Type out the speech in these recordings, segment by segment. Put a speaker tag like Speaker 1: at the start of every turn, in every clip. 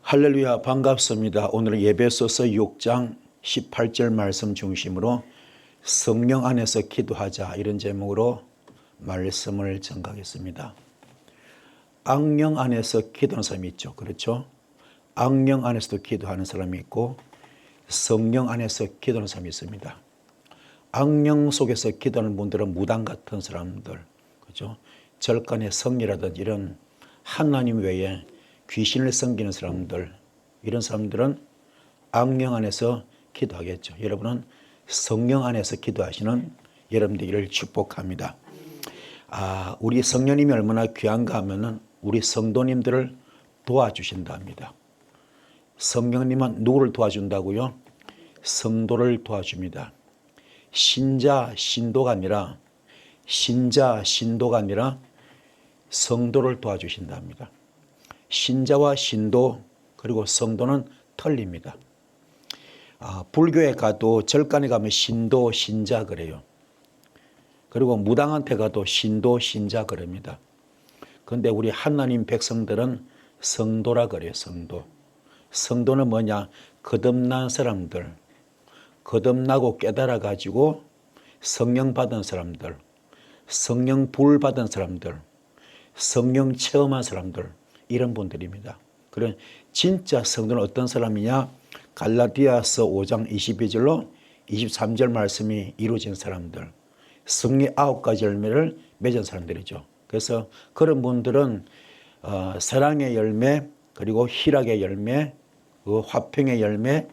Speaker 1: 할렐루야, 반갑습니다. 오늘 예배소서 6장 18절 말씀 중심으로 성령 안에서 기도하자, 이런 제목으로 말씀을 전가하겠습니다. 악령 안에서 기도하는 사람이 있죠. 그렇죠? 악령 안에서도 기도하는 사람이 있고 성령 안에서 기도하는 사람이 있습니다. 악령 속에서 기도하는 분들은 무당 같은 사람들, 그렇죠? 절간의 성이라든지 이런 하나님 외에 귀신을 섬기는 사람들, 이런 사람들은 악령 안에서 기도하겠죠. 여러분은 성령 안에서 기도하시는 여러분들을 축복합니다. 우리 성령님이 얼마나 귀한가 하면은 우리 성도님들을 도와주신답니다. 성령님은 누구를 도와준다고요? 성도를 도와줍니다. 신도가 아니라 성도를 도와주신답니다. 신자와 신도 그리고 성도는 틀립니다. 불교에 가도 절간에 가면 신도, 신자 그래요. 그리고 무당한테 가도 신도, 신자 그럽니다. 그런데 우리 하나님 백성들은 성도라 그래요. 성도는 뭐냐? 거듭난 사람들, 거듭나고 깨달아 가지고 성령 받은 사람들, 성령 불 받은 사람들, 성령 체험한 사람들, 이런 분들입니다. 그런 진짜 성도는 어떤 사람이냐? 갈라디아서 5장 22절로 23절 말씀이 이루어진 사람들, 성의 9가지 열매를 맺은 사람들이죠. 그래서 그런 분들은 사랑의 열매, 그리고 희락의 열매, 그리고 화평의 열매,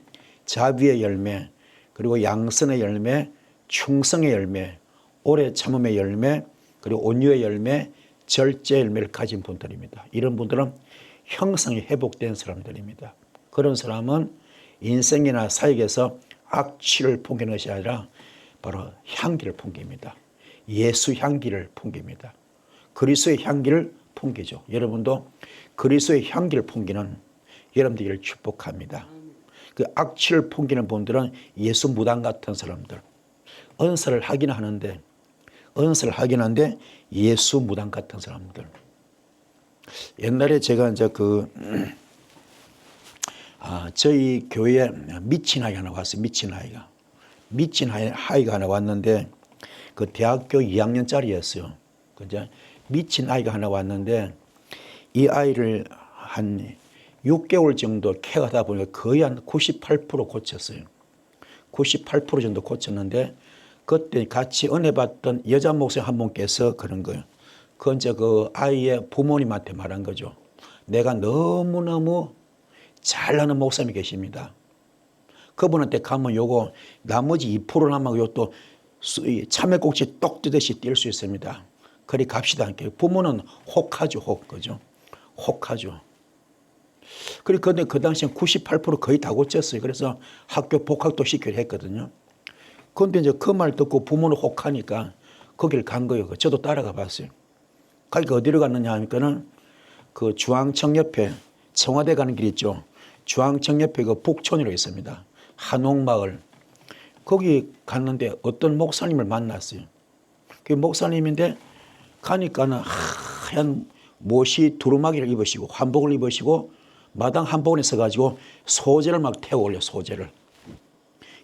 Speaker 1: 자비의 열매, 그리고 양선의 열매, 충성의 열매, 오래 참음의 열매, 그리고 온유의 열매, 절제 열매를 가진 분들입니다. 이런 분들은 형성이 회복된 사람들입니다. 그런 사람은 인생이나 사역에서 악취를 풍기는 것이 아니라 바로 향기를 풍깁니다. 예수 향기를 풍깁니다. 그리스도의 향기를 풍기죠. 여러분도 그리스도의 향기를 풍기는 여러분들을 축복합니다. 그 악취를 풍기는 분들은 예수 무당 같은 사람들, 은사를 하긴 하는데 예수 무당 같은 사람들. 옛날에 제가 이제 저희 교회에 미친 아이가 하나 왔어요. 미친 아이가 하나 왔는데 그 대학교 2학년짜리였어요. 이제 미친 아이가 하나 왔는데 이 아이를 한 6개월 정도 케어하다 보니까 거의 한 98% 고쳤어요. 98% 정도 고쳤는데 그때 같이 은혜 받던 여자 목사님 한 분께서 그런 거예요. 그건 이제 그 아이의 부모님한테 말한 거죠. 내가 너무너무 잘나는 목사님이 계십니다. 그분한테 가면 요거 나머지 2% 남아 요또 참외꼭지 똑 뜨듯이 뛸 수 있습니다. 그리 갑시다. 부모는 혹하죠, 그죠? 혹하죠. 그런데 그 당시엔 98% 거의 다 고쳤어요. 그래서 학교 복학도 시키려 했거든요. 그런데 이제 그 말 듣고 부모는 혹하니까 거기를 간 거예요. 저도 따라가 봤어요. 그러니까 어디로 갔느냐 하니까는 그 중앙청 옆에 청와대 가는 길 있죠. 중앙청 옆에 그 북촌이라고 있습니다. 한옥마을. 거기 갔는데 어떤 목사님을 만났어요. 그 목사님인데 가니까는 하얀 못이 두루마기를 입으시고 한복을 입으시고 마당 한복원에 서가지고 소재를 막 태워 올려, 소재를.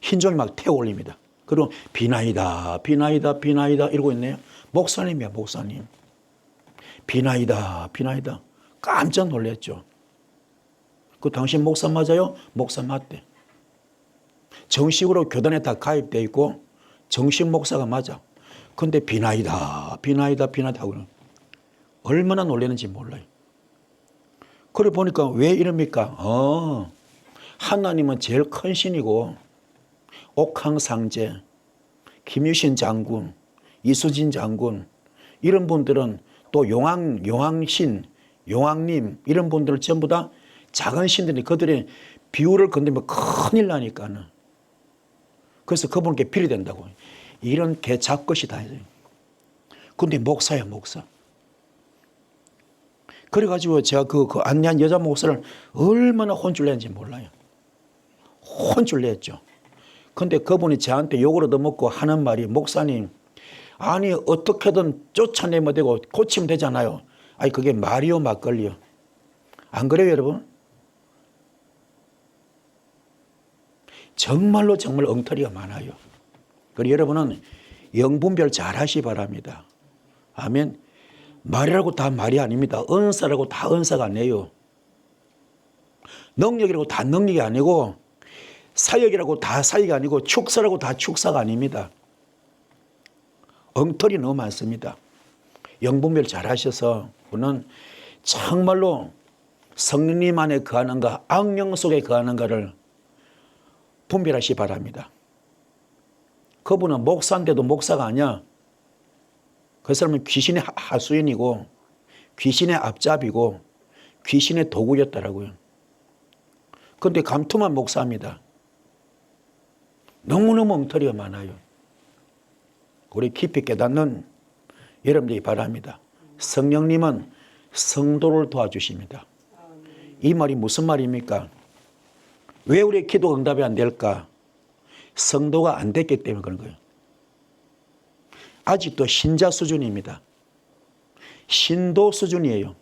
Speaker 1: 흰종이 막 태워 올립니다. 그리고 비나이다 이러고 있네요. 목사님이야, 목사님. 비나이다. 깜짝 놀랐죠. 그 당신 목사 맞아요? 목사 맞대. 정식으로 교단에 다 가입되어 있고 정식 목사가 맞아. 근데 비나이다 하고 얼마나 놀랐는지 몰라요. 그래 보니까 왜 이럽니까? 하나님은 제일 큰 신이고 옥황상제, 김유신 장군, 이수진 장군, 이런 분들은 또 용왕신, 용왕님, 이런 분들을 전부 다 작은 신들이 그들의 비유를 건드리면 큰일 나니까는. 그래서 그분께 빌이 된다고. 이런 개잡것이다. 근데 목사야, 목사. 그래가지고 제가 그 안내한 여자 목사를 얼마나 혼쭐 냈는지 몰라요. 혼쭐 냈죠. 근데 그분이 저한테 욕을 얻어먹고 하는 말이, 목사님, 아니 어떻게든 쫓아내면 되고 고치면 되잖아요. 아니 그게 말이요 막걸리요. 안 그래요 여러분? 정말로 정말 엉터리가 많아요. 그리고 여러분은 영분별 잘 하시 바랍니다. 아멘. 말이라고 다 말이 아닙니다. 은사라고 다 은사가 아니에요. 능력이라고 다 능력이 아니고, 사역이라고 다 사역이 아니고, 축사라고 다 축사가 아닙니다. 엉터리 너무 많습니다. 영분별 잘 하셔서 그는 정말로 성령님 안에 거하는가, 악령 속에 거하는가를 분별하시 바랍니다. 그분은 목사인데도 목사가 아니야. 그 사람은 귀신의 하수인이고 귀신의 앞잡이고 귀신의 도구였더라고요. 그런데 감투만 목사입니다. 너무너무 엉터리가 많아요. 우리 깊이 깨닫는 여러분들이 바랍니다. 성령님은 성도를 도와주십니다. 이 말이 무슨 말입니까? 왜 우리의 기도 응답이 안 될까? 성도가 안 됐기 때문에 그런 거예요. 아직도 신자 수준입니다. 신도 수준이에요.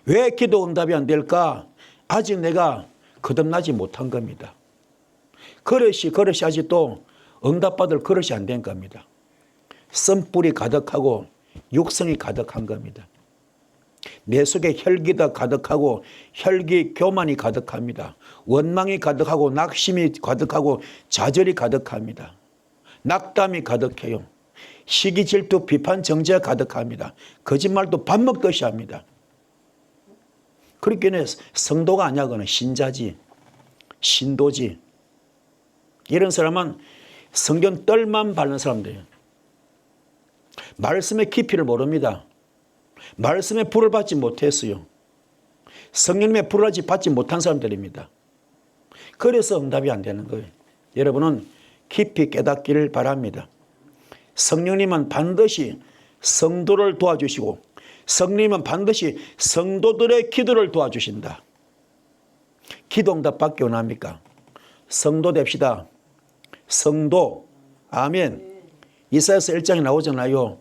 Speaker 1: 왜 기도 응답이 안 될까? 아직 내가 거듭나지 못한 겁니다. 그릇이 아직도 응답받을 그릇이 안 된 겁니다. 쓴뿌리 가득하고 육성이 가득한 겁니다. 내 속에 혈기가 가득하고 혈기 교만이 가득합니다. 원망이 가득하고 낙심이 가득하고 좌절이 가득합니다. 낙담이 가득해요. 시기 질투 비판 정죄가 가득합니다. 거짓말도 밥 먹듯이 합니다. 그렇기는 성도가 아니야. 그는 신자지, 신도지. 이런 사람은 성경 뜰만 밟는 사람들이에요. 말씀의 깊이를 모릅니다. 말씀의 불을 받지 못했어요. 성령님의 불을 받지 못한 사람들입니다. 그래서 응답이 안 되는 거예요. 여러분은 깊이 깨닫기를 바랍니다. 성령님은 반드시 성도를 도와주시고 성령님은 반드시 성도들의 기도를 도와주신다. 기도 응답받기 원합니까? 성도 됩시다. 성도. 아멘. 이사야서 1장에 나오잖아요.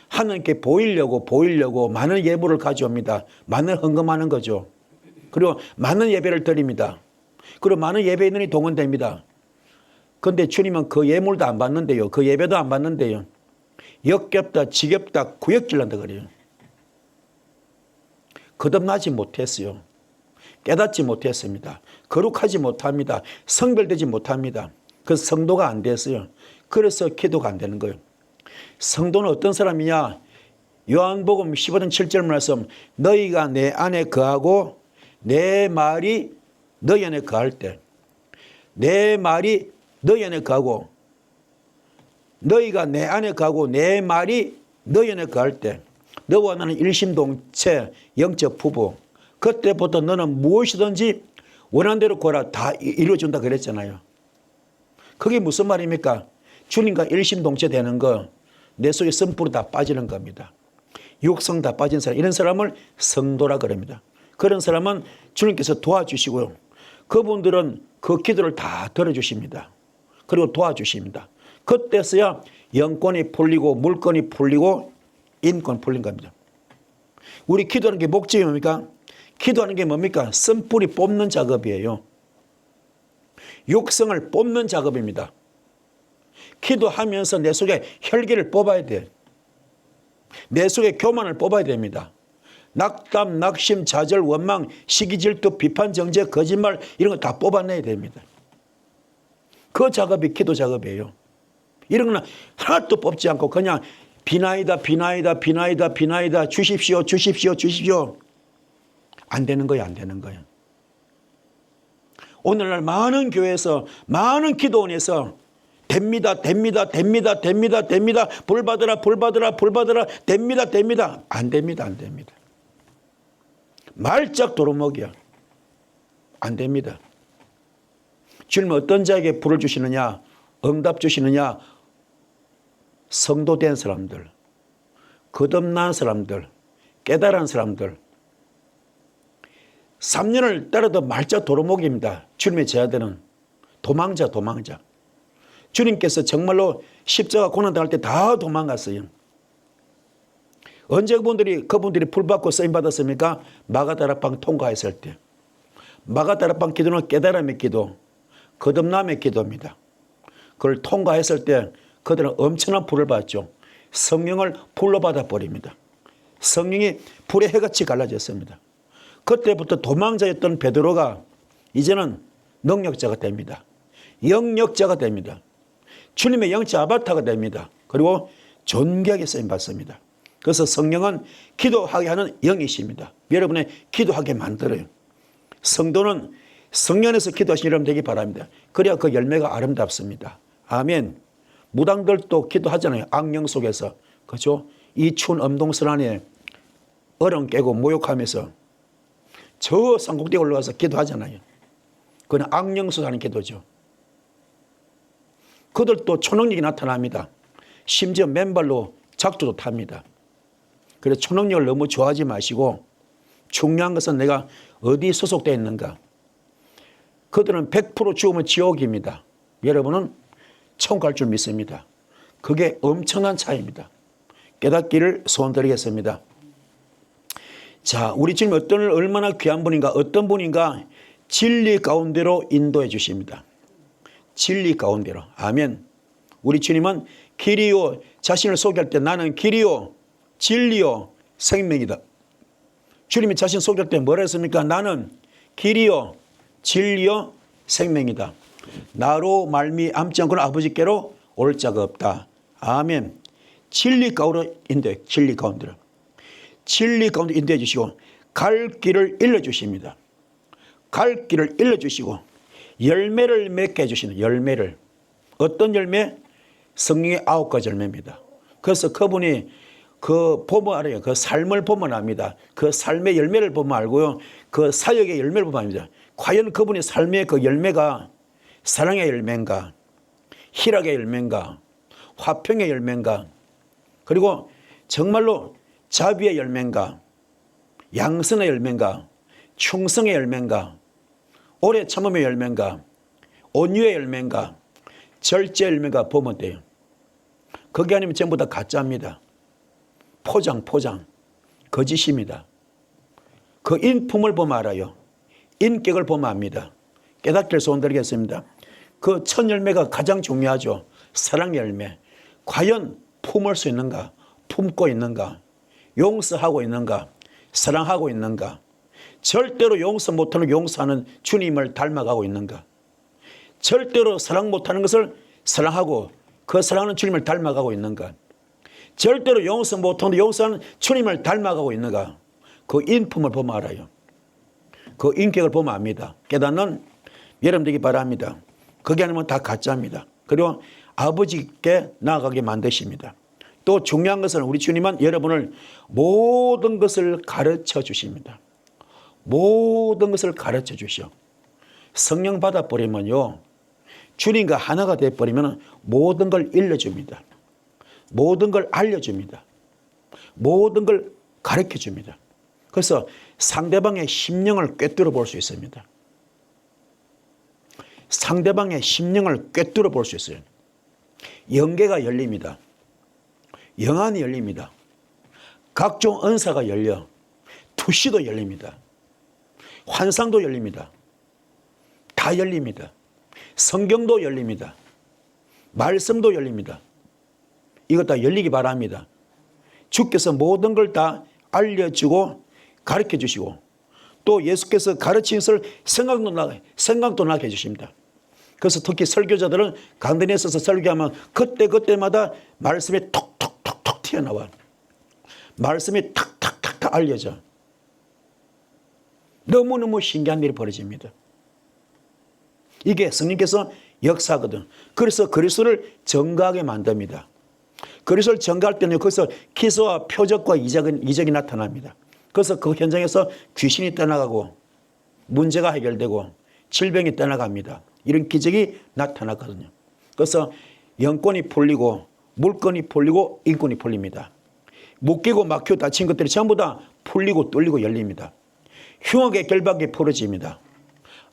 Speaker 1: 하나님께 보이려고 많은 예물을 가져옵니다. 많은 헌금하는 거죠. 그리고 많은 예배를 드립니다. 그리고 많은 예배인들이 동원됩니다. 그런데 주님은 그 예물도 안 받는데요. 그 예배도 안 받는데요. 역겹다, 지겹다, 구역질난다 그래요. 거듭나지 못했어요. 깨닫지 못했습니다. 거룩하지 못합니다. 성별되지 못합니다. 그 성도가 안 됐어요. 그래서 기도가 안 되는 거예요. 성도는 어떤 사람이냐? 요한복음 15장 7절 말씀, 너희가 내 안에 거하고 내 말이 너희 안에 거할 때, 내 말이 너희 안에 거하고, 너희가 내 안에 거하고 내 말이 너희 안에 거할 때, 너와 나는 일심동체 영적 부부. 그때부터 너는 무엇이든지 원하는 대로 구하라. 다 이루어준다 그랬잖아요. 그게 무슨 말입니까? 주님과 일심동체 되는 거, 내 속에 쓴뿌리 다 빠지는 겁니다. 육성 다 빠진 사람, 이런 사람을 성도라 그럽니다. 그런 사람은 주님께서 도와주시고요. 그분들은 그 기도를 다 들어주십니다. 그리고 도와주십니다. 그때서야 영권이 풀리고 물권이 풀리고 인권 풀린 겁니다. 우리 기도하는 게 목적이 뭡니까? 기도하는 게 뭡니까? 쓴뿌리 뽑는 작업이에요. 육성을 뽑는 작업입니다. 기도하면서 내 속에 혈기를 뽑아야 돼. 내 속에 교만을 뽑아야 됩니다. 낙담, 낙심, 좌절, 원망, 시기, 질투, 비판, 정죄, 거짓말 이런 거 다 뽑아내야 됩니다. 그 작업이 기도 작업이에요. 이런 거는 하나도 뽑지 않고 그냥 비나이다 주십시오. 안 되는 거예요. 안 되는 거예요. 오늘날 많은 교회에서 많은 기도원에서 됩니다. 불 받으라. 됩니다. 안 됩니다. 말짝 도루묵이야. 안 됩니다. 주님은 어떤 자에게 불을 주시느냐? 응답 주시느냐? 성도된 사람들, 거듭난 사람들, 깨달은 사람들. 3년을 따라도 말짝 도루묵입니다. 주님의 제자들은 도망자. 주님께서 정말로 십자가 고난당할 때 다 도망갔어요. 언제 그분들이 불 받고 쓰임 받았습니까? 마가다락방 통과했을 때. 마가다락방 기도는 깨달음의 기도. 거듭남의 기도입니다. 그걸 통과했을 때 그들은 엄청난 불을 받죠. 성령을 불로 받아 버립니다. 성령이 불의 해같이 갈라졌습니다. 그때부터 도망자였던 베드로가 이제는 능력자가 됩니다. 영력자가 됩니다. 주님의 영적 아바타가 됩니다. 그리고 존귀하게 쓰임받습니다. 그래서 성령은 기도하게 하는 영이십니다. 여러분의 기도하게 만들어요. 성도는 성령 안에서 기도하시는 여러분 되기 바랍니다. 그래야 그 열매가 아름답습니다. 아멘. 무당들도 기도하잖아요. 악령 속에서. 그렇죠? 이 추운 엄동설 안에 얼음 깨고 모욕하면서 저 산꼭대기에 올라가서 기도하잖아요. 그건 악령 속에 하는 기도죠. 그들도 초능력이 나타납니다. 심지어 맨발로 작두도 탑니다. 그래서 초능력을 너무 좋아하지 마시고 중요한 것은 내가 어디 소속되어 있는가. 그들은 100% 죽으면 지옥입니다. 여러분은 천국 갈 줄 믿습니다. 그게 엄청난 차이입니다. 깨닫기를 소원드리겠습니다. 자, 우리 주님 어떤 얼마나 귀한 분인가, 어떤 분인가 진리 가운데로 인도해 주십니다. 진리 가운데로. 아멘. 우리 주님은 길이요, 자신을 소개할 때 나는 길이요, 진리요, 생명이다. 주님이 자신 소개할 때 뭐라 했습니까? 나는 길이요, 진리요, 생명이다. 나로 말미암지 않고는 아버지께로 올 자가 없다. 아멘. 진리 가운데로 인도해, 진리 가운데로. 진리 가운데 인도해 주시고 갈 길을 일러주십니다. 갈 길을 일러주시고 열매를 맺게 해주시는 열매를. 어떤 열매? 성령의 9가지 열매입니다. 그래서 그분이 그 보면 알아요. 그 삶을 보면 압니다. 그 삶의 열매를 보면 알고요. 그 사역의 열매를 보면 압니다. 과연 그분의 삶의 그 열매가 사랑의 열매인가, 희락의 열매인가, 화평의 열매인가, 그리고 정말로 자비의 열매인가, 양선의 열매인가, 충성의 열매인가, 오래 참음의 열매인가, 온유의 열매인가, 절제의 열매인가 보면 돼요. 그게 아니면 전부 다 가짜입니다. 포장, 거짓입니다. 그 인품을 보면 알아요. 인격을 보면 압니다. 깨닫기를 소원드리겠습니다. 그 첫 열매가 가장 중요하죠. 사랑의 열매. 과연 품을 수 있는가? 품고 있는가? 용서하고 있는가? 사랑하고 있는가? 절대로 용서 못하는 용서하는 주님을 닮아가고 있는가? 절대로 사랑 못하는 것을 사랑하고 그 사랑하는 주님을 닮아가고 있는가? 절대로 용서 못하는 용서하는 주님을 닮아가고 있는가? 그 인품을 보면 알아요. 그 인격을 보면 압니다. 깨닫는 여러분 되기 바랍니다. 그게 아니면 다 가짜입니다. 그리고 아버지께 나아가게 만드십니다. 또 중요한 것은 우리 주님은 여러분을 모든 것을 가르쳐 주십니다. 모든 것을 가르쳐 주시오. 성령 받아버리면요, 주님과 하나가 되어버리면 모든 걸 일러줍니다. 모든 걸 알려줍니다. 모든 걸 가르쳐줍니다. 그래서 상대방의 심령을 꿰뚫어 볼 수 있습니다. 상대방의 심령을 꿰뚫어 볼 수 있어요. 영계가 열립니다. 영안이 열립니다. 각종 은사가 열려 투시도 열립니다. 환상도 열립니다. 다 열립니다. 성경도 열립니다. 말씀도 열립니다. 이것 다 열리기 바랍니다. 주께서 모든 걸 다 알려주고 가르쳐 주시고 또 예수께서 가르친 것을 생각도 나게 해주십니다. 그래서 특히 설교자들은 강단에 서서 설교하면 그때마다 말씀이 톡톡톡톡 튀어나와. 말씀이 탁탁탁탁 알려져. 너무너무 신기한 일이 벌어집니다. 이게 성령께서 역사거든. 그래서 그리스도를 증거하게 만듭니다. 그리스도를 증거할 때는 거기서 기소와 표적과 이적이 나타납니다. 그래서 그 현장에서 귀신이 떠나가고 문제가 해결되고 질병이 떠나갑니다. 이런 기적이 나타나거든요. 그래서 영권이 풀리고 물건이 풀리고 인권이 풀립니다. 묶이고 막히고 다친 것들이 전부 다 풀리고 뚫리고 열립니다. 흉악의 결박이 풀어집니다.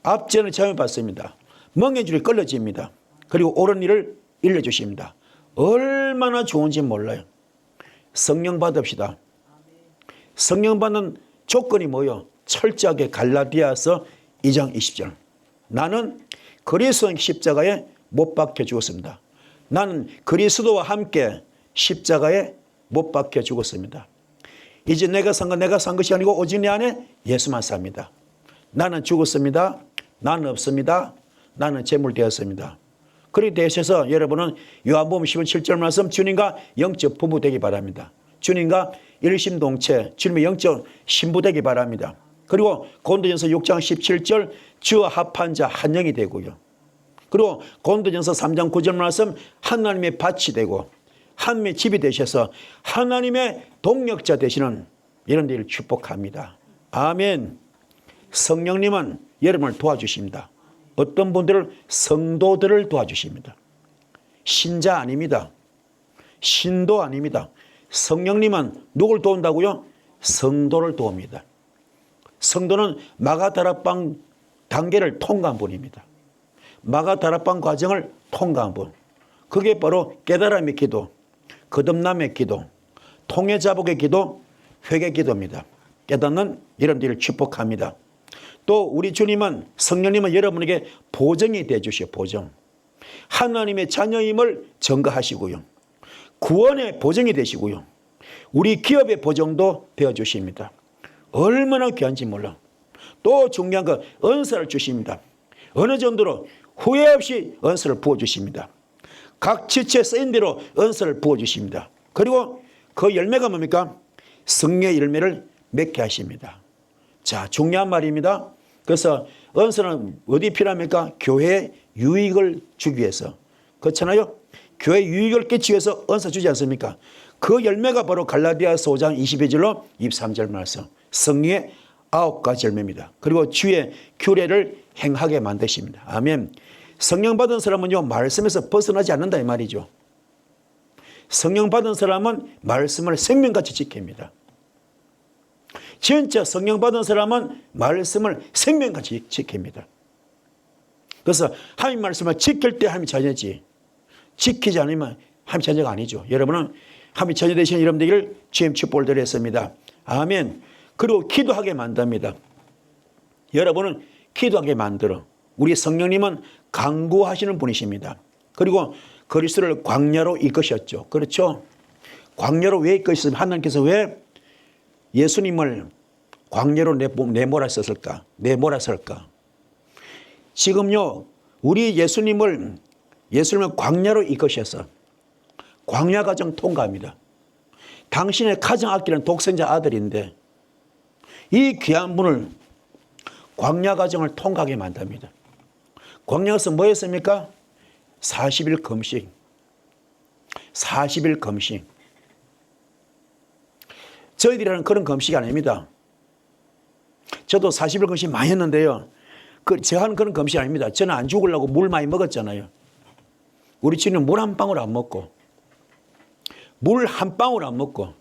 Speaker 1: 압제는 제어받습니다. 멍해줄이 끌어집니다. 그리고 옳은 일을 일러주십니다. 얼마나 좋은지 몰라요. 성령 받읍시다. 성령 받는 조건이 뭐요? 철저하게 갈라디아서 2장 20절. 나는 그리스도는 십자가에 못 박혀 죽었습니다. 나는 그리스도와 함께 십자가에 못 박혀 죽었습니다. 이제 내가 산 것이 아니고 오직 내 안에 예수만 삽니다. 나는 죽었습니다. 나는 없습니다. 나는 재물되었습니다. 그렇게 되셔서 여러분은 요한복음 17절 말씀 주님과 영적 부부 되기 바랍니다. 주님과 일심동체, 주님의 영적 신부 되기 바랍니다. 그리고 고린도전서 6장 17절 주와 합한 자 한 영이 되고요. 그리고 고린도전서 3장 9절 말씀 하나님의 밭이 되고 하나님의 집이 되셔서 하나님의 동력자 되시는 이런 일을 축복합니다. 아멘. 성령님은 여러분을 도와주십니다. 어떤 분들을 성도들을 도와주십니다. 신자 아닙니다. 신도 아닙니다. 성령님은 누굴 도운다고요? 성도를 도웁니다. 성도는 마가다락방 단계를 통과한 분입니다. 마가다락방 과정을 통과한 분. 그게 바로 깨달음의 기도, 거듭남의 기도, 통해자복의 기도, 회개 기도입니다. 깨닫는 이런 일을 축복합니다. 또 우리 주님은, 성령님은 여러분에게 보증이 되어주시오. 보증. 하나님의 자녀임을 증거하시고요. 구원의 보증이 되시고요. 우리 기업의 보증도 되어주십니다. 얼마나 귀한지 몰라. 또 중요한 건 은사를 주십니다. 어느 정도로 후회 없이 은사를 부어주십니다. 각 지체에 쓰인 대로 은사를 부어주십니다. 그리고 그 열매가 뭡니까? 성령의 열매를 맺게 하십니다. 자, 중요한 말입니다. 그래서 은사는 어디 필요합니까? 교회에 유익을 주기 위해서. 그렇잖아요. 교회 유익을 끼치기 위해서 은사 주지 않습니까? 그 열매가 바로 갈라디아서 5장 22절로 23절 말씀. 성령의 9가지 열매입니다. 그리고 주의 규례를 행하게 만드십니다. 아멘. 성령 받은 사람은요, 말씀에서 벗어나지 않는다 이 말이죠. 성령 받은 사람은 말씀을 생명같이 지킵니다. 진짜 성령 받은 사람은 말씀을 생명같이 지킵니다. 그래서 하나님 말씀을 지킬 때 하나님 자녀지, 지키지 않으면 하나님 자녀가 아니죠. 여러분은 하나님 자녀 되시는 여러분 되기를 주님 축복을 드렸습니다. 아멘. 그리고 기도하게 만듭니다. 여러분은 기도하게 만들어. 우리 성령님은 강구하시는 분이십니다. 그리고 그리스도를 광야로 이끄셨죠. 그렇죠? 광야로 왜 이끄셨습니까? 하나님께서 왜 예수님을 광야로 내몰았을까? 지금요, 우리 예수님을 광야로 이끄셔서 광야 과정 통과합니다. 당신의 가장 아끼는 독생자 아들인데 이 귀한 분을 광야 과정을 통과하게 만듭니다. 광야에서 뭐였습니까? 40일 금식. 40일 금식. 저희들이 하는 그런 금식이 아닙니다. 저도 40일 금식 많이 했는데요. 제가 하는 그런 금식이 아닙니다. 저는 안 죽으려고 물 많이 먹었잖아요. 우리 주님은 물 한 방울 안 먹고, 물 한 방울 안 먹고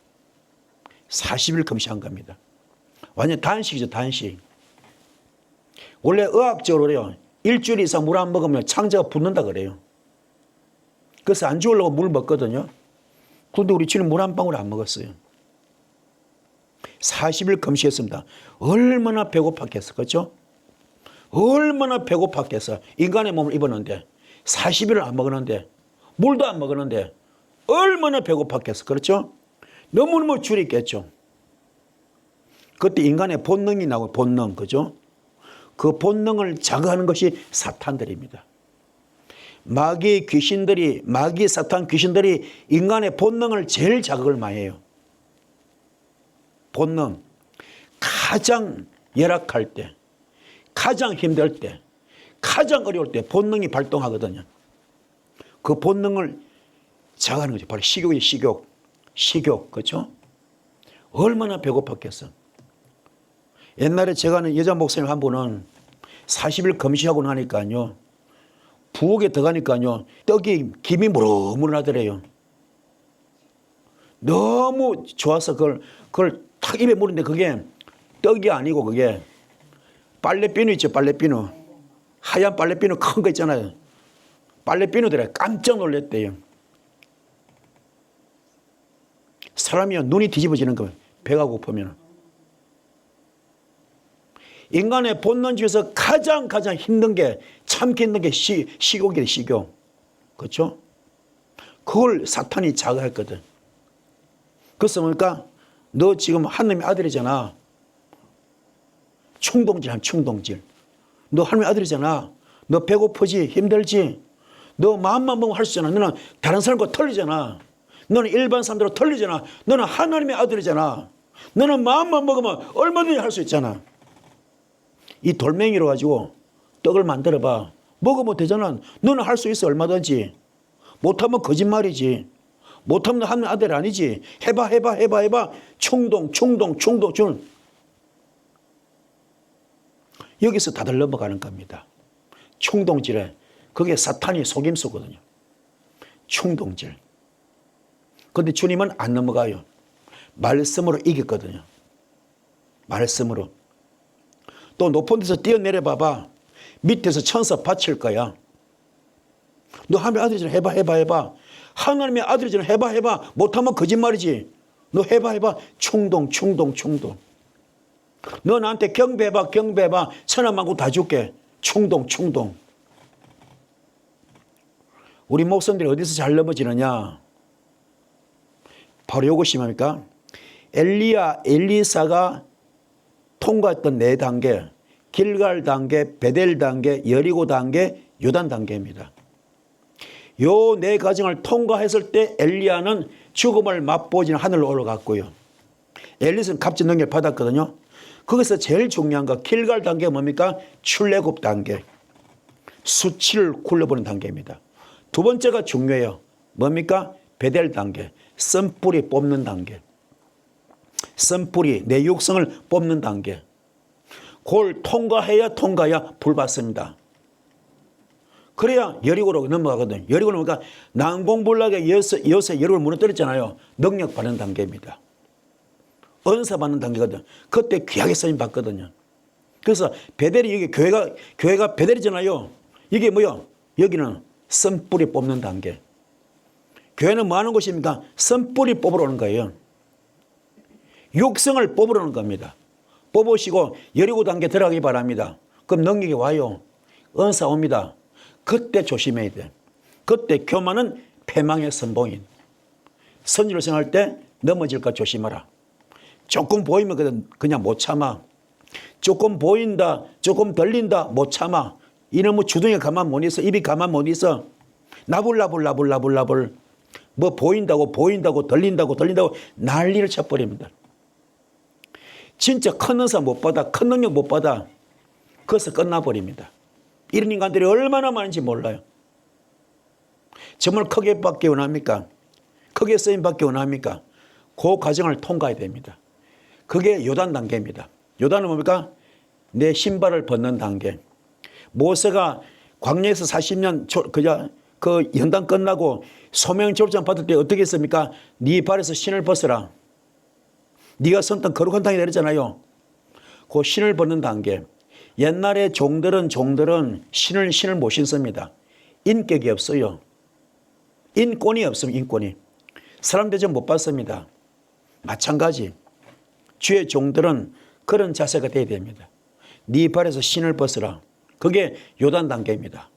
Speaker 1: 40일 금식한 겁니다. 완전 단식이죠, 단식. 원래 의학적으로요, 일주일 이상 물 안 먹으면 창자가 붓는다 그래요. 그래서 안 죽으려고 물 먹거든요. 그런데 우리 주님 물 한 방울 안 먹었어요. 40일 금식했습니다. 얼마나 배고팠겠어, 그렇죠? 얼마나 배고팠겠어. 인간의 몸을 입었는데 40일을 안 먹었는데, 물도 안 먹었는데 얼마나 배고팠겠어, 그렇죠? 너무너무 줄이 있겠죠. 그때 인간의 본능이 나오고, 본능, 그죠? 그 본능을 자극하는 것이 사탄들입니다. 마귀 사탄 귀신들이 인간의 본능을 제일 자극을 많이 해요. 본능. 가장 열악할 때, 가장 힘들 때, 가장 어려울 때 본능이 발동하거든요. 그 본능을 자극하는 거죠. 바로 식욕이에요, 식욕, 그렇죠? 얼마나 배고팠겠어. 옛날에 제가 아는 여자 목사님 한 분은 40일 금식하고 나니까요, 부엌에 들어가니까요, 떡이 김이 무르무르하더래요. 너무 좋아서 그걸 탁 입에 물는데 그게 떡이 아니고 그게 빨래비누 있죠, 빨래비누. 하얀 빨래비누 큰 거 있잖아요. 빨래비누들에 깜짝 놀랐대요. 사람이요, 눈이 뒤집어지는 거예요. 배가 고프면. 인간의 본능 중에서 가장 힘든 게, 참기 힘든 게 식욕이래, 식욕. 그렇죠? 그걸 사탄이 자극했거든. 그래서 뭡니까? 너 지금 하나님의 아들이잖아. 충동질. 너 하나님의 아들이잖아. 너 배고프지? 힘들지? 너 마음만 먹으면 할 수 있잖아. 너는 다른 사람과 틀리잖아. 너는 일반 사람들과 틀리잖아. 너는 하나님의 아들이잖아. 너는 마음만 먹으면 얼마든지 할 수 있잖아. 이 돌멩이로 가지고 떡을 만들어봐. 먹으면 되잖아. 너는 할 수 있어, 얼마든지. 못하면 거짓말이지. 못하면 하나님의 아들 아니지. 해봐. 충동. 여기서 다들 넘어가는 겁니다. 충동질에. 그게 사탄이 속임수거든요. 충동질. 그런데 주님은 안 넘어가요. 말씀으로 이겼거든요. 말씀으로. 또 높은 데서 뛰어내려 봐봐. 밑에서 천사 바칠 거야. 너 하나님의 아들이잖아. 해봐. 하나님의 아들이잖아. 해봐. 못하면 거짓말이지. 너 해봐. 충동. 너 나한테 경배해봐. 천하만국 다 줄게. 충동. 우리 목사님들이 어디서 잘 넘어지느냐? 바로 이것이 뭡니까? 엘리사가 통과했던 4단계, 길갈 단계, 베델 단계, 여리고 단계, 요단 단계입니다. 요 4과정을 통과했을 때 엘리야는 죽음을 맛보지는 하늘로 올라갔고요. 엘리사는 값진 능력을 받았거든요. 거기서 제일 중요한 거 길갈 단계가 뭡니까? 출애굽 단계. 수치를 굴려보는 단계입니다. 두 번째가 중요해요. 뭡니까? 베델 단계. 썬뿌리 뽑는 단계. 썬뿌리, 내 육성을 뽑는 단계. 그걸 통과해야 불 받습니다. 그래야 여리고로 넘어가거든요. 여리고는 뭡니까? 난공불락에 이어서 여리고를 무너뜨렸잖아요. 능력 받는 단계입니다. 은사 받는 단계거든. 그때 귀하게 쓰임 받거든요. 그래서 베델이 여기 교회가 베델이잖아요. 이게 뭐요? 여기는 썬뿌리 뽑는 단계. 교회는 뭐 하는 곳입니까? 썬뿌리 뽑으러 오는 거예요. 육성을 뽑으러 오는 겁니다. 뽑으시고 여리고 단계 들어가기 바랍니다. 그럼 능력이 와요. 은사 옵니다. 그때 조심해야 돼. 그때 교만은 패망의 선봉인. 선지를 생각할 때 넘어질까 조심하라. 조금 보이면 그냥 못 참아. 조금 보인다, 조금 들린다, 못 참아. 이놈의 주둥이가 가만 못 있어. 입이 가만 못 있어. 나불. 뭐 보인다고 들린다고 난리를 쳐버립니다. 진짜 큰 은사 못 받아, 큰 능력 못 받아. 그래서 끝나버립니다. 이런 인간들이 얼마나 많은지 몰라요. 정말 크게 받기 원합니까? 크게 쓰임 받기 원합니까? 그 과정을 통과해야 됩니다. 그게 요단 단계입니다. 요단은 뭡니까? 내 신발을 벗는 단계. 모세가 광야에서 40년 그 연단 끝나고 소명 졸업장 받을 때 어떻게 했습니까? 네 발에서 신을 벗어라. 네가 선던 거룩한 땅에 내렸잖아요. 그 신을 벗는 단계. 옛날에 종들은 신을 못 신습니다. 인격이 없어요. 인권이 없으면 인권이. 사람 대접 못 받습니다. 마찬가지. 주의 종들은 그런 자세가 돼야 됩니다. 네 발에서 신을 벗어라. 그게 요단 단계입니다.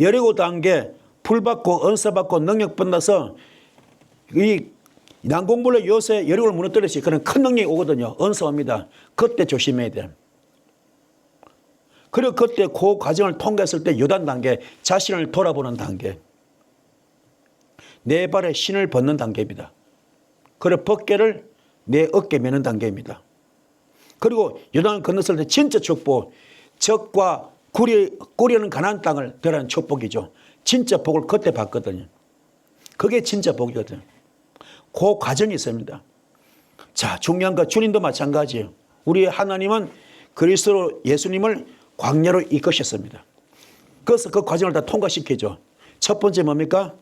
Speaker 1: 여리고 단계 불 받고 은사 받고 능력 받아서 이 난공불락 요새 여리고를 무너뜨렸지. 그런 큰 능력이 오거든요. 은사 옵니다. 그때 조심해야 돼. 그리고 그때 그 과정을 통과했을 때 요단 단계, 자신을 돌아보는 단계. 내 발에 신을 벗는 단계입니다. 그리고 벗개를 내 어깨에 매는 단계입니다. 그리고 요단을 건넜을 때 진짜 축복, 적과 꾸려는 가나안 땅을 들어가는 축복이죠. 진짜 복을 그때 받거든요. 그게 진짜 복이거든요. 그 과정이 있습니다. 자, 중요한 거 주님도 마찬가지예요. 우리 하나님은 그리스도 예수님을 광야로 이끄셨습니다. 그래서 그 과정을 다 통과시키죠. 첫 번째 뭡니까?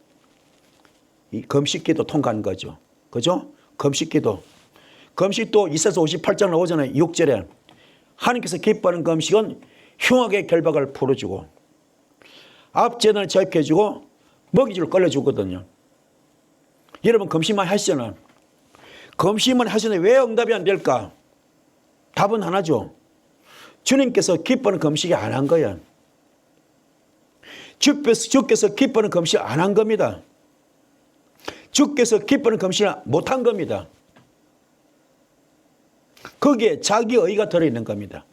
Speaker 1: 이 금식기도 통과한 거죠. 그죠? 금식기도. 금식도 이사야서 58장 나오잖아요. 6절에. 하나님께서 기뻐하는 금식은 흉악의 결박을 풀어주고 앞재단을 제압해주고 먹이줄 걸러주거든요. 여러분 금식만 하시잖아요. 금식만 하시는데 왜 응답이 안 될까? 답은 하나죠. 주님께서 기뻐하는 금식이 안 한 거야. 주께서 기뻐하는 금식 안 한 겁니다. 주께서 기뻐하는 금식을 못 한 겁니다. 거기에 자기 의의가 들어있는 겁니다.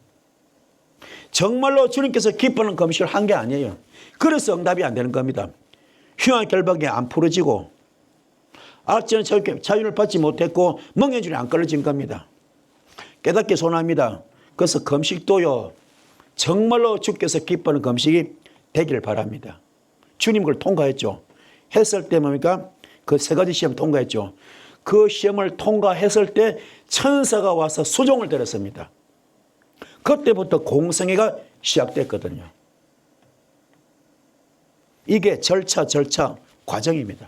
Speaker 1: 정말로 주님께서 기뻐하는 금식을 한 게 아니에요. 그래서 응답이 안 되는 겁니다. 흉한 결박이 안 풀어지고 악전의 자유를 받지 못했고 멍에줄이 안 끊어진 겁니다. 깨닫기 소원합니다. 그래서 금식도요, 정말로 주께서 기뻐하는 금식이 되기를 바랍니다. 주님 그걸 통과했죠. 했을 때 뭡니까? 그 세 가지 시험 통과했죠. 그 시험을 통과했을 때 천사가 와서 수종을 들었습니다. 그때부터 공생애가 시작됐거든요. 이게 절차 과정입니다.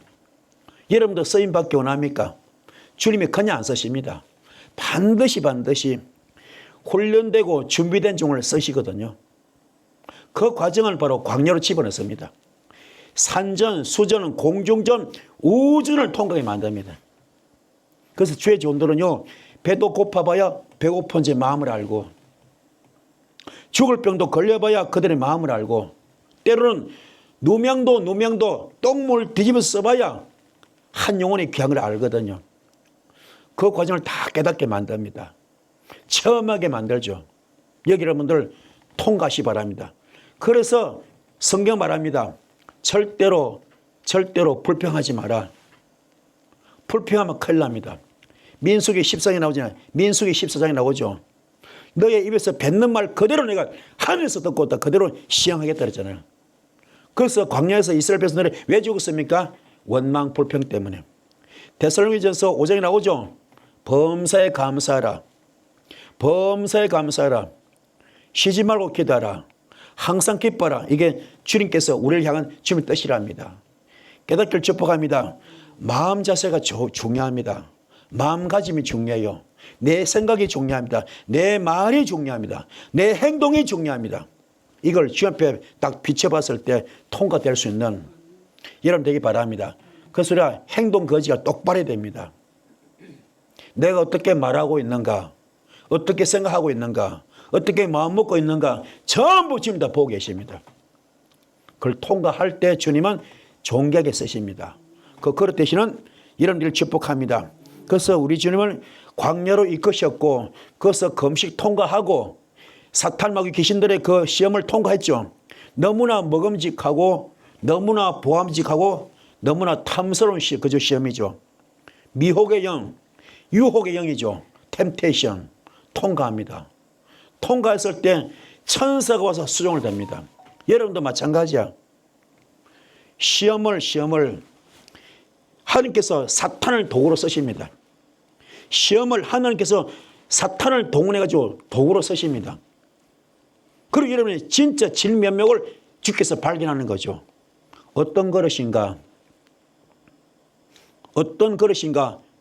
Speaker 1: 여러분도 쓰임 받기 원합니까? 주님이 그냥 안 쓰십니다. 반드시 훈련되고 준비된 종을 쓰시거든요. 그 과정을 바로 광야로 집어넣습니다. 산전, 수전은 공중전, 우주를 통과하게 만듭니다. 그래서 주의 종들은요, 배도 고파봐야 배고픈 제 마음을 알고, 죽을 병도 걸려봐야 그들의 마음을 알고, 때로는 누명도 똥물 뒤집어서 써봐야 한 영혼의 귀한 걸 알거든요. 그 과정을 다 깨닫게 만듭니다. 체험하게 만들죠. 여기 여러분들 통과하시 바랍니다. 그래서 성경 말합니다. 절대로 불평하지 마라. 불평하면 큰일 납니다. 민수기 14장에 나오잖아요. 민수기 14장에 나오죠. 너의 입에서 뱉는 말 그대로 내가 하늘에서 듣고 있다. 그대로 시행하겠다 그랬잖아요. 그래서 광야에서 이스라엘 백성들이 왜 죽었습니까? 원망 불평 때문에. 데살로니가전서 5장에 나오죠. 범사에 감사하라. 범사에 감사하라. 쉬지 말고 기도하라. 항상 기뻐하라. 이게 주님께서 우리를 향한 주님의 뜻이랍니다. 깨닫기를 축복합니다. 마음 자세가 중요합니다. 마음가짐이 중요해요. 내 생각이 중요합니다. 내 말이 중요합니다. 내 행동이 중요합니다. 이걸 주님 앞에 딱 비춰봤을 때 통과될 수 있는 여러분 되기 바랍니다. 그래서 우리가 행동 거지가 똑바로 됩니다. 내가 어떻게 말하고 있는가, 어떻게 생각하고 있는가, 어떻게 마음 먹고 있는가 전부 주님 다 보고 계십니다. 그걸 통과할 때 주님은 존귀하게 쓰십니다. 그 그릇 대신은 여러분들을 축복합니다. 그래서 우리 주님을 광야로 이끄셨고, 그래서 금식 통과하고 사탄 마귀 귀신들의 그 시험을 통과했죠. 너무나 먹음직하고 너무나 보암직하고 너무나 탐스러운 그저 시험이죠. 미혹의 영, 유혹의 영이죠. 템테이션 통과합니다. 통과했을 때 천사가 와서 수종을 댑니다. 여러분도 마찬가지야. 시험을 하나님께서 사탄을 도구로 쓰십니다. 시험을 하나님께서 사탄을 동원해가지고 도구로 쓰십니다. 그리고 여러분이 진짜 진면목을 주께서 발견하는 거죠. 어떤 그릇인가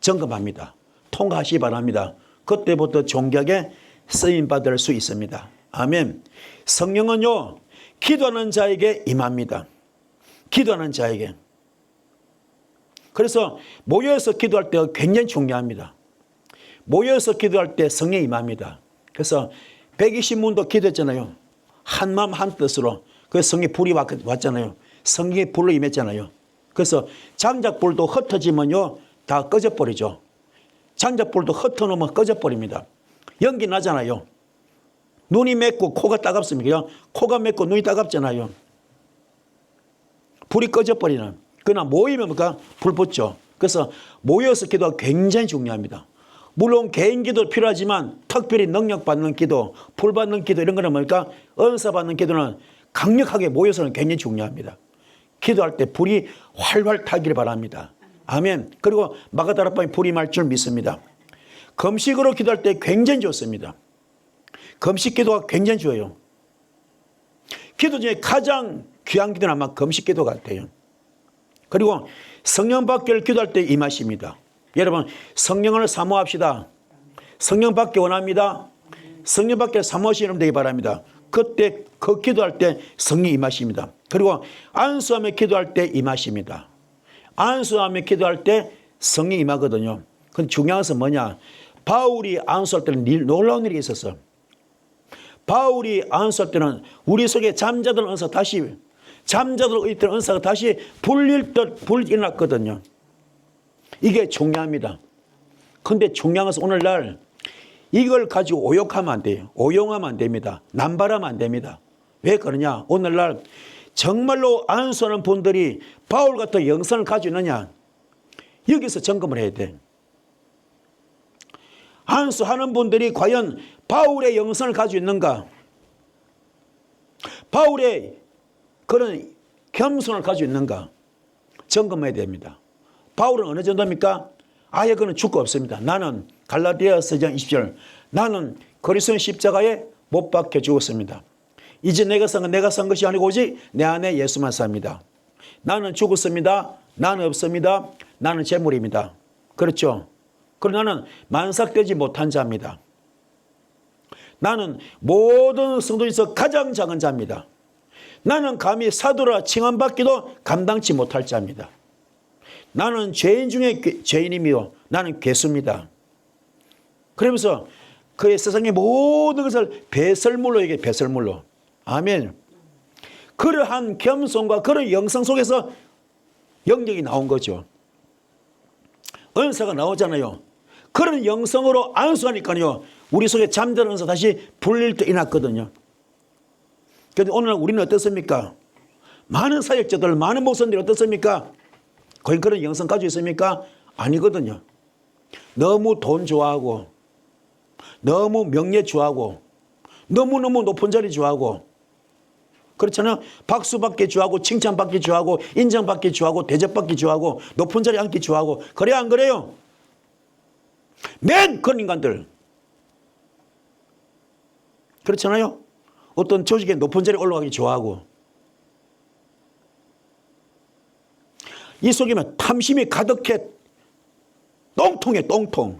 Speaker 1: 점검합니다. 통과하시기 바랍니다. 그때부터 존귀하게 쓰임받을 수 있습니다. 아멘. 성령은요, 기도하는 자에게 임합니다. 기도하는 자에게. 그래서 모여서 기도할 때가 굉장히 중요합니다. 모여서 기도할 때 성령이 임합니다. 그래서 120문도 기도했잖아요. 한 마음 한 뜻으로. 그래서 성령의 불이 왔잖아요. 성령의 불로 임했잖아요. 그래서 장작불도 흩어지면요 다 꺼져버리죠. 장작불도 흩어놓으면 꺼져버립니다. 연기 나잖아요. 눈이 맵고 코가 따갑습니까? 코가 맵고 눈이 따갑잖아요. 불이 꺼져버리는. 그러나 모이면 뭐가 불 붙죠. 그래서 모여서 기도가 굉장히 중요합니다. 물론 개인 기도 필요하지만 특별히 능력받는 기도, 불 받는 기도 이런 거는 뭘까? 은사 받는 기도는 강력하게 모여서는 굉장히 중요합니다. 기도할 때 불이 활활 타기를 바랍니다. 아멘. 그리고 마가다락방에 불이 말 줄 믿습니다. 금식으로 기도할 때 굉장히 좋습니다. 금식 기도가 굉장히 좋아요. 기도 중에 가장 귀한 기도는 아마 금식 기도 같아요. 그리고 성령 받기를 기도할 때 임하십니다. 여러분 성령을 사모합시다. 성령 받기 원합니다. 성령 받기를 사모하시는 되기 바랍니다. 그때 그 기도할 때 성령이 임하십니다. 그리고 안수하며 기도할 때 임하십니다. 안수하며 기도할 때 성령이 임하거든요. 근데 중요한 것은 뭐냐? 바울이 안수할 때는 놀라운 일이 있었어. 바울이 안수할 때는 우리 속에 잠자던 은사 다시, 잠자던 있던 은사가 다시 불릴 듯 일어났거든요. 이게 중요합니다. 근데 중요한 것은 오늘날 이걸 가지고 오욕하면 안 돼요. 오용하면 안 됩니다. 남발하면 안 됩니다. 왜 그러냐? 오늘날 정말로 안수하는 분들이 바울 같은 영성을 가지고 있느냐? 여기서 점검을 해야 돼. 안수하는 분들이 과연 바울의 영성을 가지고 있는가? 바울의 그런 겸손을 가지고 있는가? 점검해야 됩니다. 바울은 어느 정도입니까? 아예 그는 죽고 없습니다. 나는 갈라디아서 2장 20절, 나는 그리스도의 십자가에 못 박혀 죽었습니다. 이제 내가 산 것이 아니고 오직 내 안에 예수만 삽니다. 나는 죽었습니다. 나는 없습니다. 나는 재물입니다. 그렇죠? 그러나 나는 만삭되지 못한 자입니다. 나는 모든 성도 중에서 가장 작은 자입니다. 나는 감히 사도라 칭함받기도 감당치 못할 자입니다. 나는 죄인 중에 죄인이며 나는 괴수입니다. 그러면서 그의 세상의 모든 것을 배설물로 얘기해, 배설물로. 아멘. 그러한 겸손과 그런 영성 속에서 영역이 나온 거죠. 은사가 나오잖아요. 그런 영성으로 안수하니까요, 우리 속에 잠자는 은사 다시 불릴 때 일어났거든요. 그런데 오늘 우리는 어떻습니까? 많은 사역자들, 많은 목사님들이 어떻습니까? 거의 그런 영성 가지고 있습니까? 아니거든요. 너무 돈 좋아하고, 너무 명예 좋아하고, 너무너무 높은 자리 좋아하고, 그렇잖아요. 박수받기 좋아하고, 칭찬받기 좋아하고, 인정받기 좋아하고, 대접받기 좋아하고, 높은 자리 앉기 좋아하고, 그래요 안 그래요? 맨 그런 인간들. 그렇잖아요. 어떤 조직에 높은 자리에 올라가기 좋아하고, 이 속에는 탐심이 가득해 똥통에 똥통.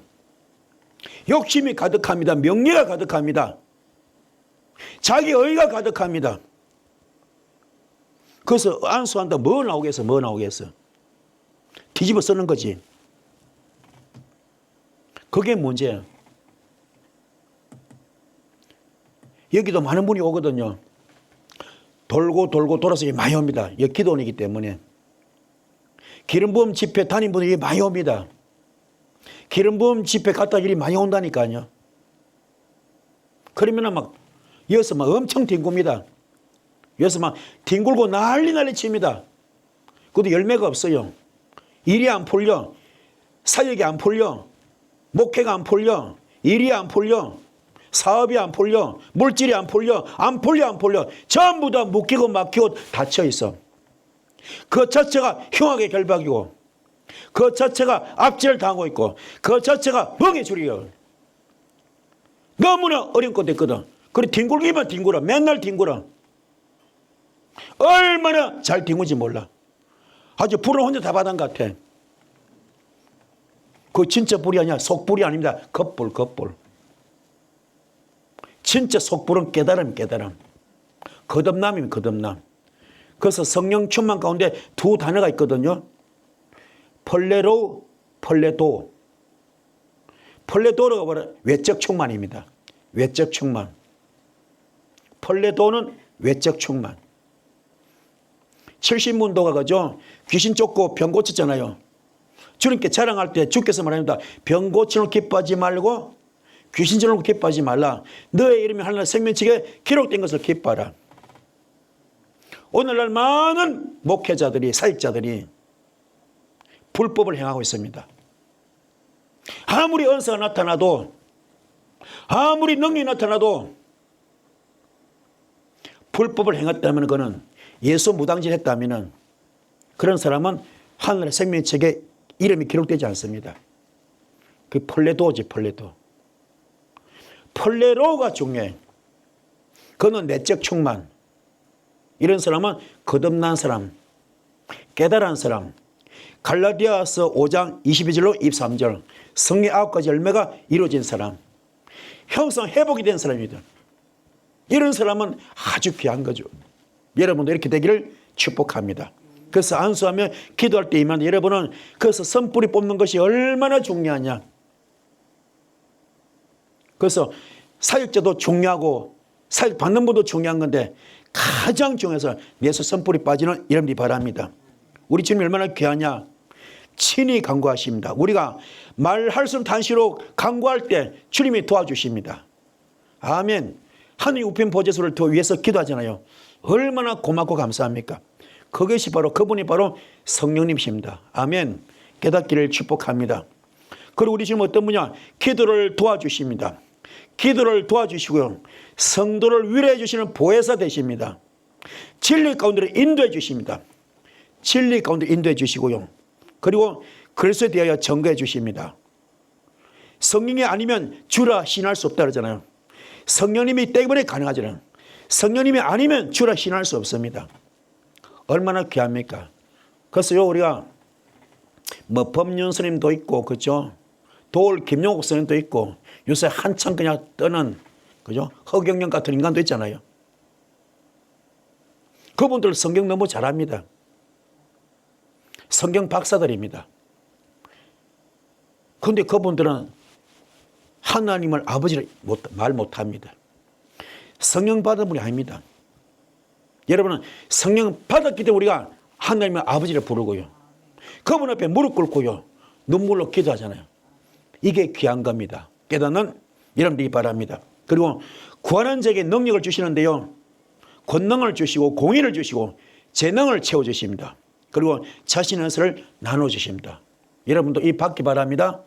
Speaker 1: 욕심이 가득합니다. 명예가 가득합니다. 자기의가 가득합니다. 그래서 안수한다 뭐 나오겠어, 뭐 나오겠어. 뒤집어 쓰는 거지. 그게 문제야. 여기도 많은 분이 오거든요. 돌고 돌고 돌아서 많이 옵니다. 여기 기도원이기 때문에. 기름 부음 집회 다닌 분들이 많이 옵니다. 기름 부음 집회 갔다 길이 많이 온다니까요. 그러면 막 여기서 막 엄청 뒹굽니다. 여기서 막 뒹굴고 난리 칩니다. 그것도 열매가 없어요. 일이 안 풀려. 사역이 안 풀려. 목회가 안 풀려. 일이 안 풀려. 사업이 안 풀려. 물질이 안 풀려. 안 풀려. 전부 다 묶이고 막히고 닫혀 있어. 그 자체가 흉악의 결박이고, 그 자체가 압제를 당하고 있고, 그 자체가 멍해줄이요. 너무나 어려운 됐거든. 그래 뒹굴기만 뒹굴어. 맨날 뒹굴어. 얼마나 잘 뒹굴지 몰라. 아주 불을 혼자 다 받은 것 같아. 그 진짜 불이 아니야. 속불이 아닙니다. 겉불. 진짜 속불은 깨달음. 거듭남이면 거듭남. 그래서 성령 충만 가운데 두 단어가 있거든요. 폴레로, 폴레도. 폴레도로가 뭐라? 외적 충만입니다. 외적 충만. 폴레도는 외적 충만. 70문도가 그죠? 귀신 쫓고 병 고쳤잖아요. 주님께 자랑할 때 주께서 말합니다. 병 고치는 기뻐하지 말고 귀신 쫓는 기뻐하지 말라. 너의 이름이 하늘의 생명책에 기록된 것을 기뻐하라. 오늘날 많은 목회자들이, 사역자들이 불법을 행하고 있습니다. 아무리 은사가 나타나도, 아무리 능력이 나타나도 불법을 행했다면, 그는 예수 무당질했다면 그런 사람은 하늘의 생명책에 이름이 기록되지 않습니다. 그 폴레도지, 폴레도. 폴레로가 중요해. 그는 내적 충만. 이런 사람은 거듭난 사람, 깨달은 사람. 갈라디아서 5장 22절로 23절. 성의 9가지 열매가 이루어진 사람. 형성 회복이 된 사람이다. 이런 사람은 아주 귀한 거죠. 여러분도 이렇게 되기를 축복합니다. 그래서 안수하며 기도할 때 임한 여러분은 그래서 선뿌리 뽑는 것이 얼마나 중요하냐. 그래서 사역자도 중요하고 사실 받는 분도 중요한 건데 가장 중요해서 내서 선불이 빠지는 여러분들이 바랍니다. 우리 주님이 얼마나 귀하냐. 친히 간구하십니다. 우리가 말할 수 없는 단시로 간구할 때 주님이 도와주십니다. 아멘. 하늘의 우편 보좌소를 위해서 기도하잖아요. 얼마나 고맙고 감사합니까? 그것이 바로 그분이 바로 성령님이십니다. 아멘. 깨닫기를 축복합니다. 그리고 우리 주님 어떤 분이냐? 기도를 도와주십니다. 기도를 도와주시고요. 성도를 위로해 주시는 보혜사 되십니다. 진리 가운데로 인도해 주십니다. 진리 가운데 인도해 주시고요. 그리고 그리스도에 대하여 증거해 주십니다. 성령이 아니면 주라 신할 수 없다 그러잖아요. 성령님이 때문에 가능하잖아요. 성령님이 아니면 주라 신할 수 없습니다. 얼마나 귀합니까? 그래서요 우리가 뭐 법륜 스님도 있고 그죠? 도울 김용옥 스님도 있고 요새 한참 그냥 떠는 그죠? 허경영 같은 인간도 있잖아요. 그분들 성경 너무 잘합니다. 성경 박사들입니다. 그런데 그분들은 하나님을 아버지를 말 못합니다. 성령 받은 분이 아닙니다. 여러분은 성령 받았기 때문에 우리가 하나님의 아버지를 부르고요. 그분 앞에 무릎 꿇고요. 눈물로 기도하잖아요. 이게 귀한 겁니다. 깨닫는 여러분들이 바랍니다. 그리고 구하는 자에게 능력을 주시는데요. 권능을 주시고 공의를 주시고 재능을 채워주십니다. 그리고 자신의 것을 나눠주십니다. 여러분도 이 받기 바랍니다.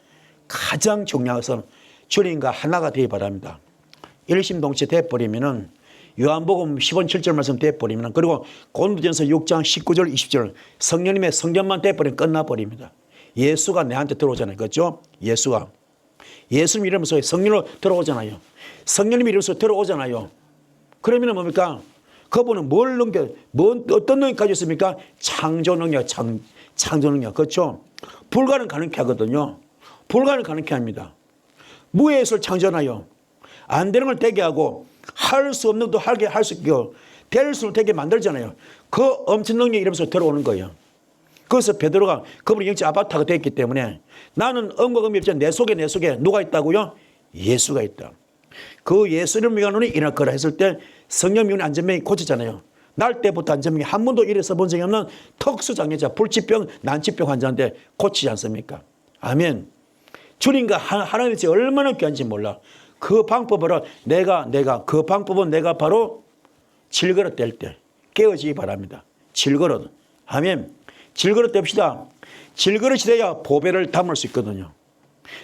Speaker 1: 가장 중요한 것은 주님과 하나가 되기 바랍니다. 일심동체 돼버리면은 요한복음 10원 7절 말씀 돼버리면 그리고 고린도전서 6장 19절 20절 성령님의 성전만 돼버리면 끝나버립니다. 예수가 내한테 들어오잖아요. 그렇죠? 예수가. 예수님 이름으로 성령으로 들어오잖아요. 성령님 이름으로 들어오잖아요. 그러면 뭡니까? 그분은 뭘 어떤 능력 가지고 있습니까? 창조 능력, 창조 능력. 그렇죠? 불가능 가능케 하거든요. 불가능 가능케 합니다. 무의 예수를 창조하나요? 안 되는 걸 되게 하고 할 수 없는 것도 하게 할 수 있고 될 수 되게 만들잖아요. 그 엄청난 능력이 이러면서 들어오는 거예요. 그래서 베드로가 그분이 영적 아바타가 됐기 때문에 나는 음과 음이 없지 내 속에 누가 있다고요? 예수가 있다. 그 예수를 위하노니 일어나거라 했을 때 성령님이 안전병이 고쳤잖아요. 날 때부터 안전병이 한 번도 일어서 본 적이 없는 특수장애자 불치병 난치병 환자인데 고치지 않습니까? 아멘. 주님과 하나님이 얼마나 귀한지 몰라. 그 방법으로 그 방법은 내가 바로 질그릇 될 때 깨어지기 바랍니다. 질그릇. 아멘. 질그릇 됩시다. 질그릇이 돼야 보배를 담을 수 있거든요.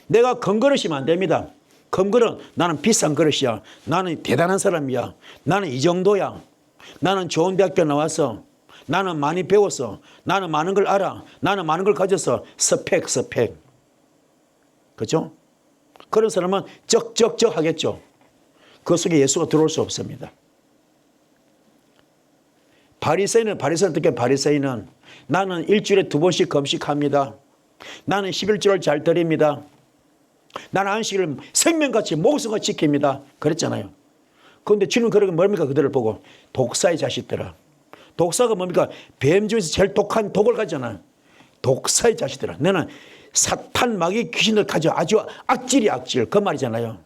Speaker 1: 내가 금그릇이면 안 됩니다. 금그릇 나는 비싼 그릇이야. 나는 대단한 사람이야. 나는 이 정도야. 나는 좋은 대학교 나와서 나는 많이 배웠어. 나는 많은 걸 알아. 나는 많은 걸 가졌어. 스펙. 그렇죠? 그런 사람은 쩍쩍쩍 하겠죠. 그 속에 예수가 들어올 수 없습니다. 바리새인은 어떻게 바리새인은 나는 일주일에 2번씩 금식합니다. 나는 11조를 잘 드립니다. 나는 안식일을 생명같이 목숨같이 지킵니다. 그랬잖아요. 그런데 주님은 그러게 뭡니까? 그들을 보고 독사의 자식들아. 독사가 뭡니까? 뱀 중에서 제일 독한 독을 가지잖아요. 독사의 자식들아. 너는 사탄 마귀 귀신들 가지고 아주 악질 그 말이잖아요.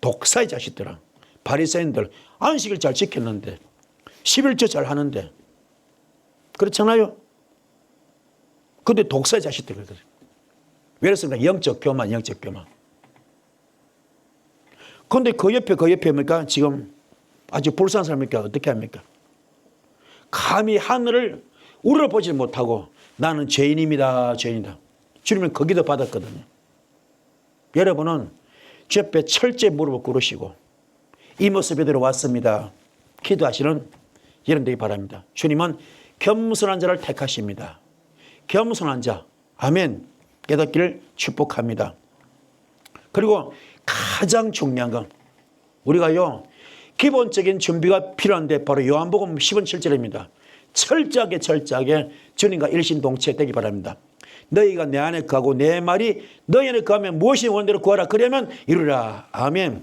Speaker 1: 독사의 자식들아. 바리새인들 안식일 잘 지켰는데 11조 잘 하는데 그렇잖아요. 근데 독사의 자식들 왜 그렇습니까? 영적 교만. 그런데 그 옆에 뭡니까? 지금 아주 불쌍한 사람입니까? 어떻게 합니까? 감히 하늘을 우러보지 못하고 나는 죄인입니다. 주님은 거기도 받았거든요. 여러분은 주 옆에 철저히 무릎을 꿇으시고 이 모습에 들어왔습니다. 기도하시는 여러분들이 바랍니다. 주님은 겸손한 자를 택하십니다. 겸손한 자. 아멘. 깨닫기를 축복합니다. 그리고 가장 중요한 건 우리가요 기본적인 준비가 필요한데 바로 요한복음 10원 7절입니다. 철저하게 주님과 일심동체 되기 바랍니다. 너희가 내 안에 거하고 내 말이 너희 안에 거하면 무엇이 원대로 구하라 그러면 이루라. 아멘.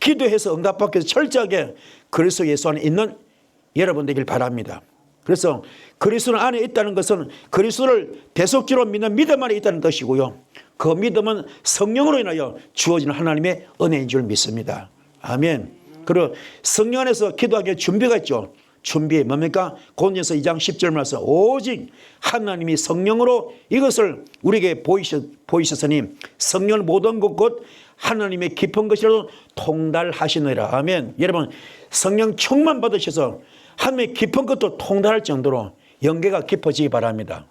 Speaker 1: 기도해서 응답받기 위해서 철저하게 그리스도 예수 안에 있는 여러분 되길 바랍니다. 그래서 그리스도 안에 있다는 것은 그리스도를 대속주로 믿는 믿음 안에 있다는 것이고요. 그 믿음은 성령으로 인하여 주어지는 하나님의 은혜인 줄 믿습니다. 아멘. 그리고 성령 안에서 기도하기에 준비가 있죠. 준비 뭡니까? 고린도서 2장 10절 말씀 오직 하나님이 성령으로 이것을 우리에게 보이셨으니 성령을 모든 것 곧 하나님의 깊은 것이라도 통달하시느니라. 아멘. 여러분 성령 충만 받으셔서 하나님의 깊은 것도 통달할 정도로 영계가 깊어지기 바랍니다.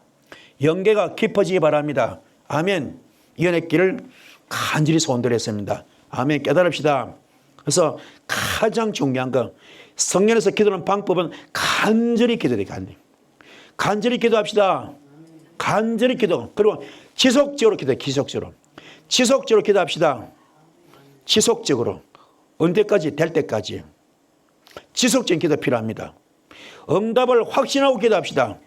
Speaker 1: 영계가 깊어지기 바랍니다. 아멘. 이 은혜 길을 간절히 소원드렸습니다. 아멘. 깨달읍시다. 그래서 가장 중요한 거 성령에서 기도하는 방법은 간절히 기도해야 돼. 간절히 기도합시다. 간절히 기도. 그리고 지속적으로 기도해. 지속적으로 기도합시다. 지속적으로. 언제까지? 될 때까지. 지속적인 기도 필요합니다. 응답을 확신하고 기도합시다.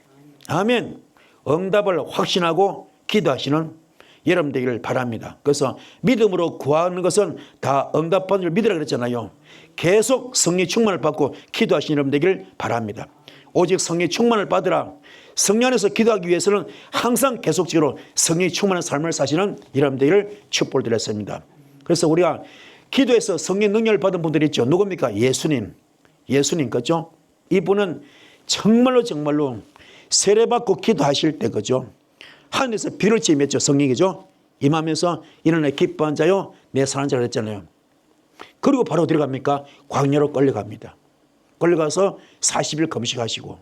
Speaker 1: 아멘. 응답을 확신하고 기도하시는 여러분 되기를 바랍니다. 그래서 믿음으로 구하는 것은 다 응답받는 줄 믿으라 그랬잖아요. 계속 성령 충만을 받고 기도하시는 여러분 되기를 바랍니다. 오직 성령 충만을 받으라. 성령 안에서 기도하기 위해서는 항상 계속적으로 성령 충만한 삶을 사시는 여러분 되기를 축복드렸습니다. 그래서 우리가 기도에서 성령 능력을 받은 분들이 있죠. 누굽니까? 예수님 그죠? 이분은 정말로 세례받고 기도하실 때 그죠? 하늘에서 비를 지었죠. 성령이죠. 임하면서 이는 기뻐한 자요 내 사랑하는 자라 했잖아요. 그리고 바로 어디로 갑니까? 광야로 끌려갑니다. 끌려가서 40일 금식하시고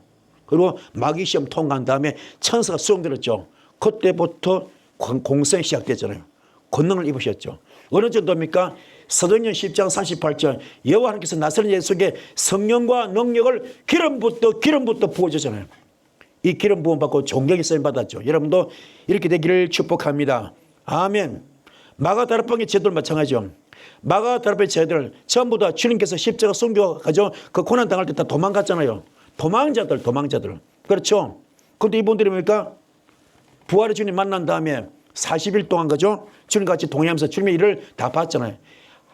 Speaker 1: 그리고 마귀 시험 통과한 다음에 천사가 수용들었죠. 그때부터 공생이 시작됐잖아요. 권능을 입으셨죠. 어느 정도입니까? 사도행전 10장 38절 여호와 하나님께서 나사렛 예수에게 성령과 능력을 기름부터 부어주잖아요. 이 기름 부음 받고 존경의 쓰임 받았죠. 여러분도 이렇게 되기를 축복합니다. 아멘. 마가다락방의 제도를 마찬가지죠. 마가다락방의 제도를 전부 다 주님께서 십자가 숨겨가지고 그 고난 당할 때 다 도망갔잖아요. 도망자들. 그렇죠. 그런데 이분들이 뭡니까? 부활의 주님 만난 다음에 40일 동안 그죠? 주님과 같이 동행하면서 주님의 일을 다 봤잖아요.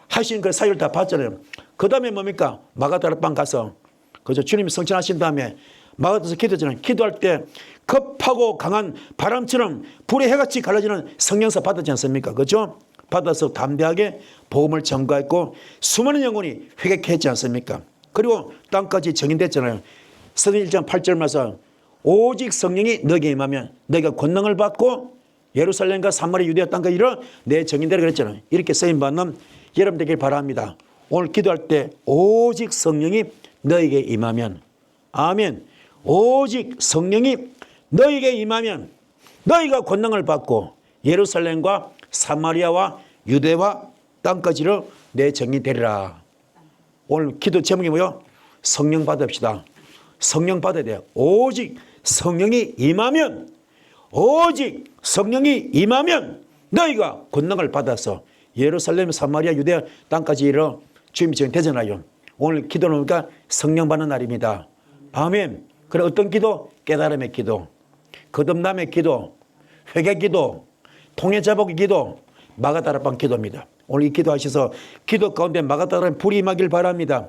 Speaker 1: 하신 그 사역을 다 봤잖아요. 그 다음에 뭡니까? 마가다락방 가서 그죠? 주님이 성천하신 다음에 마가다락에서 기도했잖아요. 기도할 때 급하고 강한 바람처럼 불의 해같이 갈라지는 성령사 받았지 않습니까? 그죠? 받아서 담대하게 복음을 전가했고 수많은 영혼이 회개했지 않습니까? 그리고 땅까지 정인됐잖아요. 사도행전 1장 8절 말씀 오직 성령이 너에게 임하면 너희가 권능을 받고 예루살렘과 사마리아 유대아 땅까지 이르러 내 정인되라 그랬잖아요. 이렇게 쓰임받는 여러분 되길 바랍니다. 오늘 기도할 때 오직 성령이 너에게 임하면 아멘. 오직 성령이 너에게 임하면 너희가 권능을 받고 예루살렘과 사마리아와 유대와 땅까지로 내 정이 되리라. 오늘 기도 제목이 뭐요? 성령 받읍시다. 성령 받아야 돼요. 오직 성령이 임하면 너희가 권능을 받아서 예루살렘 사마리아 유대아 땅까지 이르러 주님이 정되잖아요. 오늘 기도는 그러니까 성령 받는 날입니다. 아멘. 그래 어떤 기도? 깨달음의 기도, 거듭남의 기도, 회개 기도, 통해 자복의 기도, 마가다락방 기도입니다. 오늘 이 기도하셔서 기도 가운데 마가다락방 불이 임하길 바랍니다.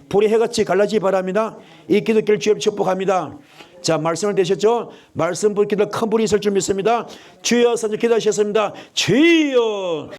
Speaker 1: 불이 해같이 갈라지기 바랍니다. 이 기도길 주여 축복합니다. 자, 말씀을 되셨죠? 말씀 불 기도 큰 불이 있을 줄 믿습니다. 주여 선지 기도하셨습니다. 주여